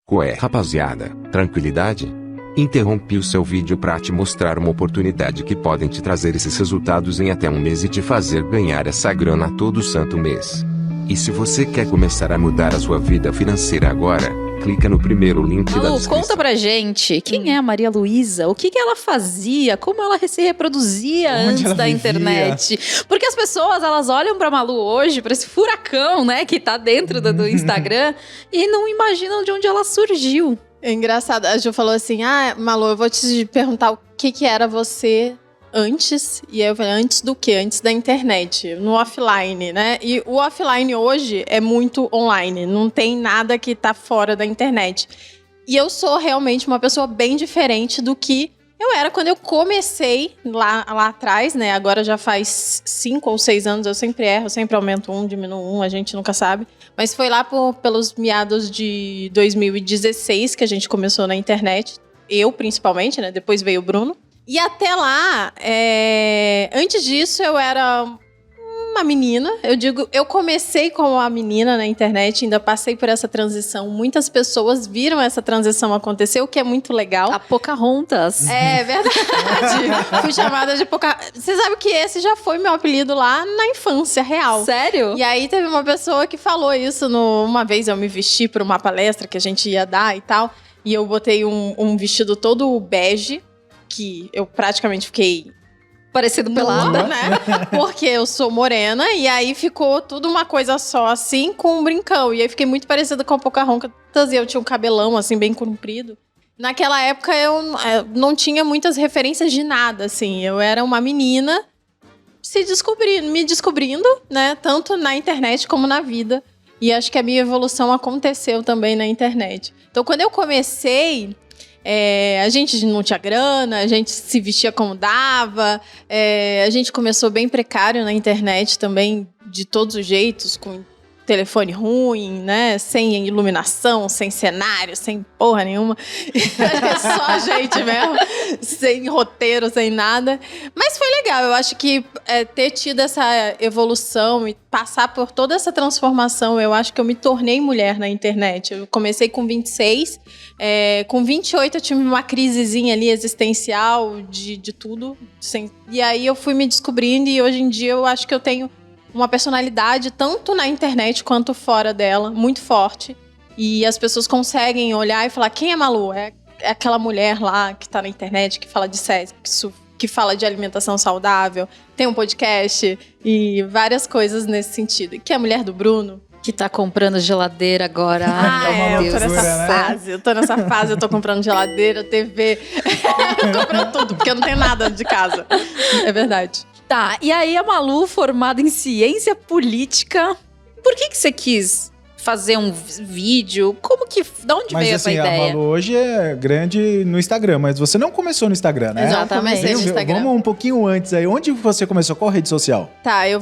Qual é, rapaziada? Tranquilidade? Interrompi o seu vídeo para te mostrar uma oportunidade que podem te trazer esses resultados em até um mês e te fazer ganhar essa grana todo santo mês. E se você quer começar a mudar a sua vida financeira agora, clica no primeiro link da descrição. Conta pra gente, quem é a Maria Luísa? O que ela fazia? Como ela se reproduzia antes da internet? Porque as pessoas, elas olham pra Malu hoje, pra esse furacão, né, que tá dentro do Instagram, e não imaginam de onde ela surgiu. É engraçado, a Ju falou assim, Malu, eu vou te perguntar o que era você antes, e aí eu falei, antes do quê? Antes da internet, no offline, né? E o offline hoje é muito online, não tem nada que tá fora da internet. E eu sou realmente uma pessoa bem diferente do que eu era quando eu comecei lá atrás, né? Agora já faz 5 ou 6 anos, eu sempre erro, eu sempre aumento um, diminuo um, a gente nunca sabe. Mas foi lá pelos meados de 2016 que a gente começou na internet, eu principalmente, né? Depois veio o Bruno. E até lá, antes disso eu era uma menina. Eu comecei como uma menina na internet, ainda passei por essa transição. Muitas pessoas viram essa transição acontecer, o que é muito legal. A Pocahontas. É verdade. Fui chamada de Pocahontas. Você sabe que esse já foi meu apelido lá na infância real. Sério? E aí teve uma pessoa que falou isso. Uma vez eu me vesti para uma palestra que a gente ia dar e tal. E eu botei um vestido todo bege, que eu praticamente fiquei parecido pelada, né? Porque eu sou morena, e aí ficou tudo uma coisa só, assim, com um brincão. E aí fiquei muito parecida com a Pocahontas, e eu tinha um cabelão, assim, bem comprido. Naquela época, eu não tinha muitas referências de nada, assim. Eu era uma menina me descobrindo, né? Tanto na internet como na vida. E acho que a minha evolução aconteceu também na internet. Então, quando eu comecei... a gente não tinha grana, a gente se vestia como dava, a gente começou bem precário na internet também, de todos os jeitos, com telefone ruim, né? Sem iluminação, sem cenário, sem porra nenhuma. Só a gente mesmo, sem roteiro, sem nada. Mas foi legal, eu acho que ter tido essa evolução e passar por toda essa transformação, eu acho que eu me tornei mulher na internet. Eu comecei com 26, com 28 eu tive uma crisezinha ali existencial de tudo. E aí eu fui me descobrindo e hoje em dia eu acho que eu tenho uma personalidade, tanto na internet quanto fora dela, muito forte. E as pessoas conseguem olhar e falar, quem é Malu? É aquela mulher lá que tá na internet, que fala de sexo, que fala de alimentação saudável, tem um podcast e várias coisas nesse sentido. Que é a mulher do Bruno. Que tá comprando geladeira agora. Eu tô nessa fase. Eu tô comprando geladeira, TV. Eu tô comprando tudo, porque eu não tenho nada de casa. É verdade. Tá, e aí a Malu, formada em ciência política, por que você quis fazer um vídeo? Da onde veio essa ideia? A Malu hoje é grande no Instagram, mas você não começou no Instagram, né? Exatamente, no Instagram. Vamos um pouquinho antes aí. Onde você começou? Qual rede social? Tá, eu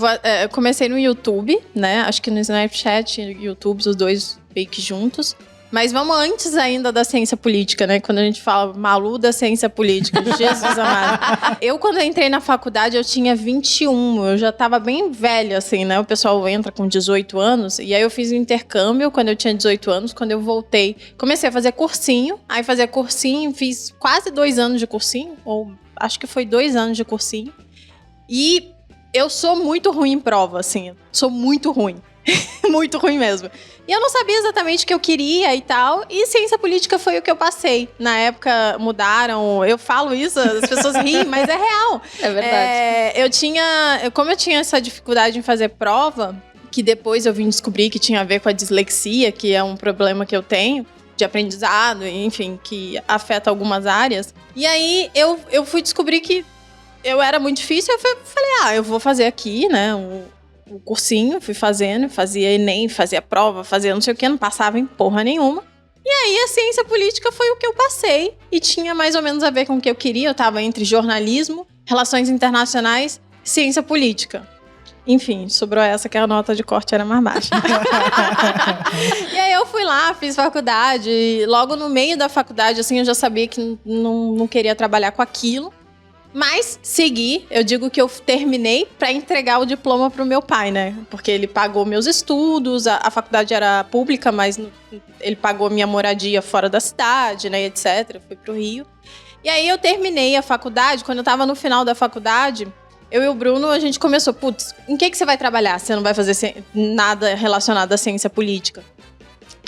comecei no YouTube, né? Acho que no Snapchat e YouTube, os dois meio que juntos. Mas vamos antes ainda da ciência política, né? Quando a gente fala Malu da ciência política, Jesus amado. Eu, quando eu entrei na faculdade, eu tinha 21. Eu já tava bem velha, assim, né? O pessoal entra com 18 anos. E aí eu fiz um intercâmbio quando eu tinha 18 anos. Quando eu voltei, comecei a fazer cursinho. Aí fazia cursinho, fiz quase 2 anos de cursinho. Ou acho que foi 2 anos de cursinho. E eu sou muito ruim em prova, assim. Sou muito ruim. Muito ruim mesmo. E eu não sabia exatamente o que eu queria e tal. E ciência política foi o que eu passei. Na época mudaram. Eu falo isso, as pessoas riem, mas é real. É verdade. Como eu tinha essa dificuldade em fazer prova, que depois eu vim descobrir que tinha a ver com a dislexia, que é um problema que eu tenho, de aprendizado, enfim, que afeta algumas áreas. E aí eu fui descobrir que eu era muito difícil. Eu falei, eu vou fazer aqui, né? O cursinho, fui fazendo, fazia Enem, fazia prova, fazia não sei o que, não passava em porra nenhuma. E aí a ciência política foi o que eu passei e tinha mais ou menos a ver com o que eu queria. Eu tava entre jornalismo, relações internacionais, ciência política. Enfim, sobrou essa que a nota de corte era mais baixa. E aí eu fui lá, fiz faculdade, e logo no meio da faculdade, assim, eu já sabia que não queria trabalhar com aquilo. Mas segui, eu digo que eu terminei pra entregar o diploma pro meu pai, né? Porque ele pagou meus estudos, a faculdade era pública, mas ele pagou minha moradia fora da cidade, né, etc. Fui pro Rio. E aí eu terminei a faculdade, quando eu tava no final da faculdade, eu e o Bruno, a gente começou, putz, em que você vai trabalhar? Você não vai fazer nada relacionado à ciência política?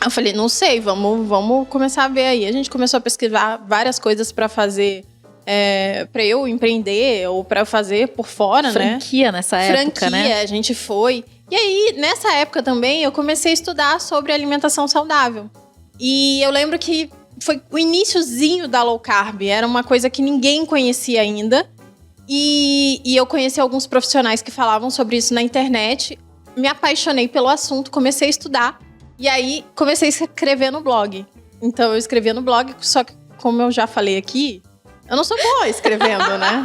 Eu falei, não sei, vamos começar a ver aí. A gente começou a pesquisar várias coisas pra fazer... pra eu empreender ou pra eu fazer por fora, franquia nessa época, né? Franquia, a gente foi. E aí, nessa época também, eu comecei a estudar sobre alimentação saudável. E eu lembro que foi o iniciozinho da low carb. Era uma coisa que ninguém conhecia ainda. E eu conheci alguns profissionais que falavam sobre isso na internet. Me apaixonei pelo assunto, comecei a estudar. E aí, comecei a escrever no blog. Então, eu escrevia no blog, só que, como eu já falei aqui... Eu não sou boa escrevendo, né?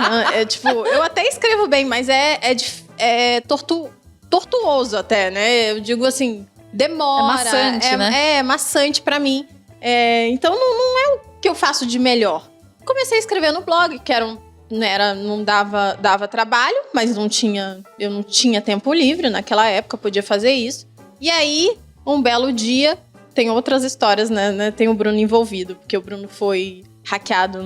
Eu até escrevo bem, mas é tortuoso até, né? Eu digo assim, demora. É maçante, né? É maçante pra mim. Então não é o que eu faço de melhor. Comecei a escrever no blog, que não dava trabalho, mas eu não tinha tempo livre naquela época, podia fazer isso. E aí, um belo dia, tem outras histórias, né? Tem o Bruno envolvido, porque o Bruno foi hackeado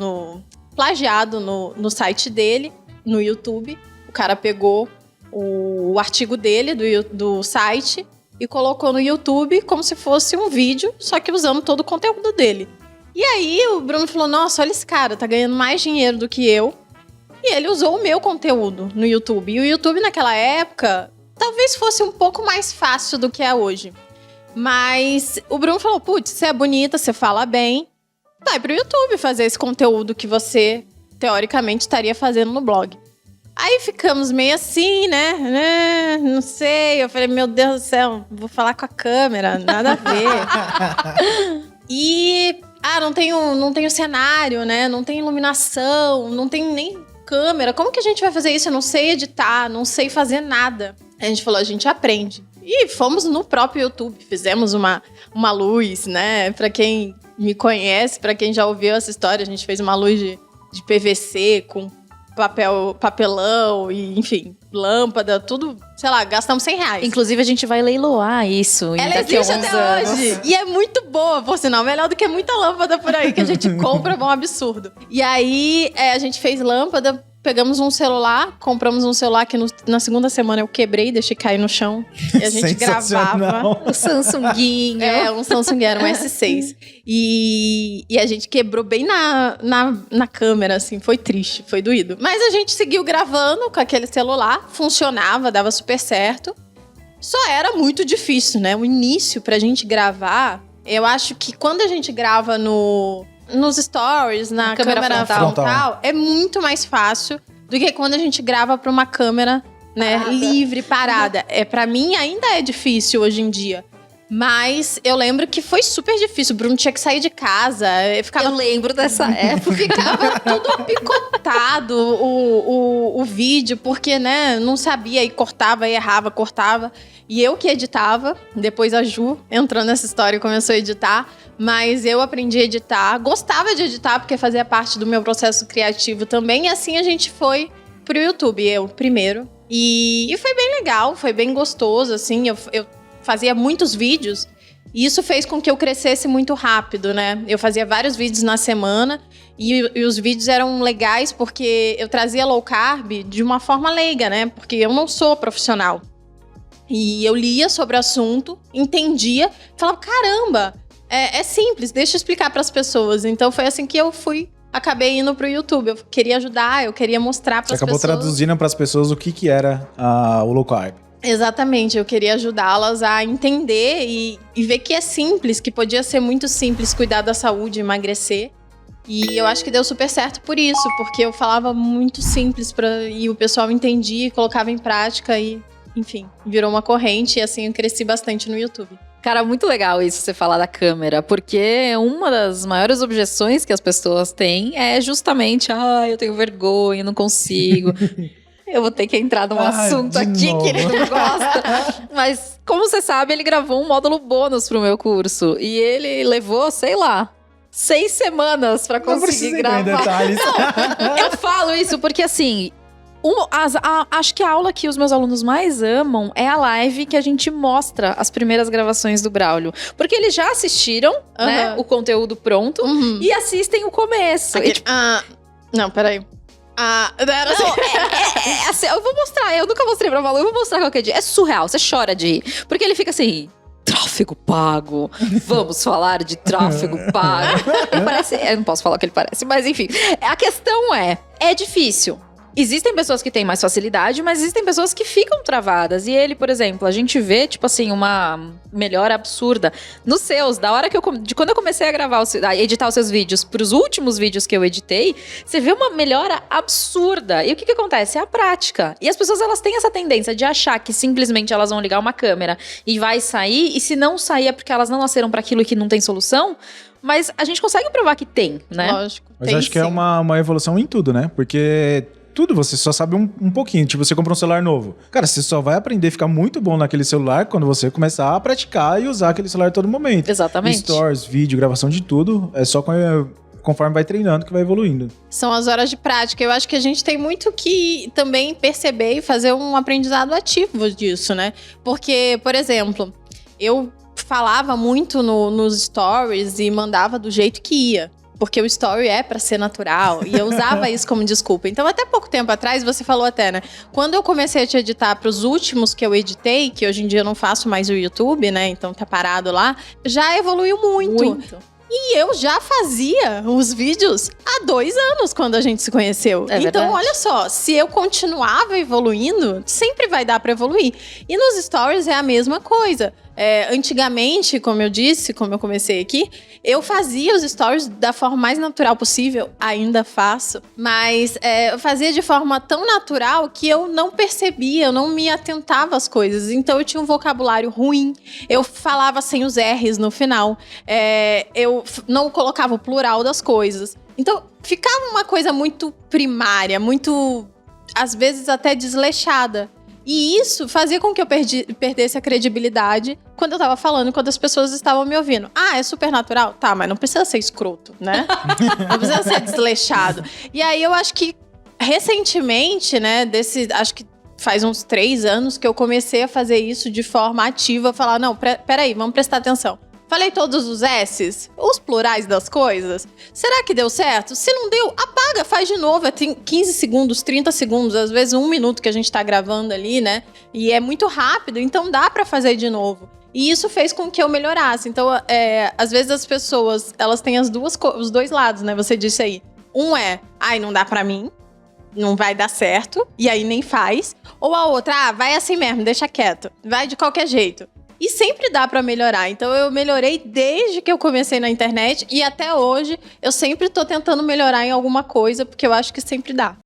plagiado no site dele, no YouTube. O cara pegou o artigo dele, do site, e colocou no YouTube como se fosse um vídeo, só que usando todo o conteúdo dele. E aí o Bruno falou, nossa, olha esse cara, tá ganhando mais dinheiro do que eu. E ele usou o meu conteúdo no YouTube. E o YouTube naquela época, talvez fosse um pouco mais fácil do que é hoje. Mas o Bruno falou, putz, você é bonita, você fala bem. Vai pro YouTube fazer esse conteúdo que você, teoricamente, estaria fazendo no blog. Aí ficamos meio assim, né? Não sei. Eu falei, meu Deus do céu, vou falar com a câmera, nada a ver. E, não tenho cenário, né? Não tem iluminação, não tem nem câmera. Como que a gente vai fazer isso? Eu não sei editar, não sei fazer nada. A gente falou, a gente aprende. E fomos no próprio YouTube, fizemos uma luz, né? Pra quem me conhece, pra quem já ouviu essa história, a gente fez uma luz de PVC com papelão e, enfim, lâmpada, tudo, sei lá, gastamos R$100. Inclusive, a gente vai leiloar isso. Ela existe até hoje. E é muito boa, por sinal. Melhor do que muita lâmpada por aí que a gente compra, é um absurdo. E aí, a gente fez lâmpada, pegamos um celular, compramos um celular que na segunda semana eu quebrei, deixei cair no chão. E a gente gravava. Um Samsunguinho. Um Samsung, era um S6. E a gente quebrou bem na câmera, assim. Foi triste, foi doído. Mas a gente seguiu gravando com aquele celular. Funcionava, dava super certo. Só era muito difícil, né? O início pra gente gravar... Eu acho que quando a gente grava nos stories, na câmera frontal, é muito mais fácil do que quando a gente grava pra uma câmera, né, livre, parada. Pra mim, ainda é difícil hoje em dia. Mas eu lembro que foi super difícil. O Bruno tinha que sair de casa. Eu lembro dessa época. Ficava tudo picotado o vídeo, porque, né, não sabia. E cortava, e errava, cortava. E eu que editava. Depois a Ju entrou nessa história e começou a editar. Mas eu aprendi a editar. Gostava de editar, porque fazia parte do meu processo criativo também. E assim a gente foi pro YouTube, eu primeiro. E foi bem legal, foi bem gostoso, assim. Eu fazia muitos vídeos e isso fez com que eu crescesse muito rápido, né? Eu fazia vários vídeos na semana e os vídeos eram legais porque eu trazia low carb de uma forma leiga, né? Porque eu não sou profissional. E eu lia sobre o assunto, entendia, falava, caramba, é simples, deixa eu explicar para as pessoas. Então foi assim que eu acabei indo pro YouTube. Eu queria ajudar, eu queria mostrar para as pessoas. Você acabou traduzindo para as pessoas o que era o low carb. Exatamente, eu queria ajudá-las a entender e ver que é simples, que podia ser muito simples cuidar da saúde, emagrecer. E eu acho que deu super certo por isso, porque eu falava muito simples e o pessoal entendia e colocava em prática e, enfim, virou uma corrente e assim eu cresci bastante no YouTube. Cara, muito legal isso você falar da câmera, porque uma das maiores objeções que as pessoas têm é justamente, eu tenho vergonha, não consigo... Eu vou ter que entrar num assunto aqui que ele não gosta. Mas, como você sabe, ele gravou um módulo bônus pro meu curso. E ele levou, sei lá, 6 semanas pra Não conseguir precisa entrar em gravar. detalhes. Eu falo isso porque, assim, acho que a aula que os meus alunos mais amam é a live que a gente mostra as primeiras gravações do Braulio. Porque eles já assistiram, né, o conteúdo pronto e assistem o começo. E, tipo, Não, peraí. Era assim. assim, eu vou mostrar, eu nunca mostrei pra Malu, eu vou mostrar qualquer dia. É surreal, você chora de rir. Porque ele fica assim... Tráfego pago. Vamos falar de tráfego pago. Ele parece... Eu não posso falar o que ele parece, mas enfim. A questão é difícil. Existem pessoas que têm mais facilidade, mas existem pessoas que ficam travadas. E ele, por exemplo, a gente vê, tipo assim, uma melhora absurda nos seus. Da hora que de quando eu comecei a gravar, a editar os seus vídeos pros últimos vídeos que eu editei, você vê uma melhora absurda. E o que acontece? É a prática. E as pessoas, elas têm essa tendência de achar que simplesmente elas vão ligar uma câmera e vai sair. E se não sair é porque elas não nasceram pra aquilo que não tem solução. Mas a gente consegue provar que tem, né? Lógico. Mas acho que é uma evolução em tudo, né? Porque... tudo você só sabe um pouquinho. Tipo, você compra um celular novo. Cara, você só vai aprender a ficar muito bom naquele celular quando você começar a praticar e usar aquele celular a todo momento. Exatamente. Stories, vídeo, gravação de tudo. É só conforme vai treinando que vai evoluindo. São as horas de prática. Eu acho que a gente tem muito que também perceber e fazer um aprendizado ativo disso, né? Porque, por exemplo, eu falava muito nos stories e mandava do jeito que ia. Porque o story é pra ser natural. E eu usava isso como desculpa. Então, até pouco tempo atrás, você falou até, né? Quando eu comecei a te editar pros últimos que eu editei, que hoje em dia eu não faço mais o YouTube, né? Então tá parado lá. Já evoluiu muito. E eu já fazia os vídeos há 2 anos, quando a gente se conheceu. É então, verdade. olha só, se eu continuava evoluindo, sempre vai dar pra evoluir. E nos stories é a mesma coisa. Antigamente, como eu disse, como eu comecei aqui, eu fazia os stories da forma mais natural possível, ainda faço, mas eu fazia de forma tão natural que eu não percebia, eu não me atentava às coisas, então eu tinha um vocabulário ruim, eu falava sem os R's no final, eu não colocava o plural das coisas, então ficava uma coisa muito primária, muito, às vezes até desleixada. E isso fazia com que eu perdesse a credibilidade quando eu tava falando, quando as pessoas estavam me ouvindo. Ah, é super natural? Tá, mas não precisa ser escroto, né? Não precisa ser desleixado. E aí eu acho que recentemente, né, acho que faz uns 3 anos que eu comecei a fazer isso de forma ativa, falar, não, peraí, vamos prestar atenção. Falei todos os S's, os plurais das coisas. Será que deu certo? Se não deu, apaga, faz de novo. Tem 15 segundos, 30 segundos, às vezes 1 minuto que a gente tá gravando ali, né? E é muito rápido, então dá pra fazer de novo. E isso fez com que eu melhorasse. Então, às vezes as pessoas, elas têm os 2 lados, né? Você disse aí. Um ai, não dá pra mim. Não vai dar certo. E aí nem faz. Ou a outra, vai assim mesmo, deixa quieto. Vai de qualquer jeito. E sempre dá pra melhorar. Então eu melhorei desde que eu comecei na internet e até hoje eu sempre tô tentando melhorar em alguma coisa, porque eu acho que sempre dá.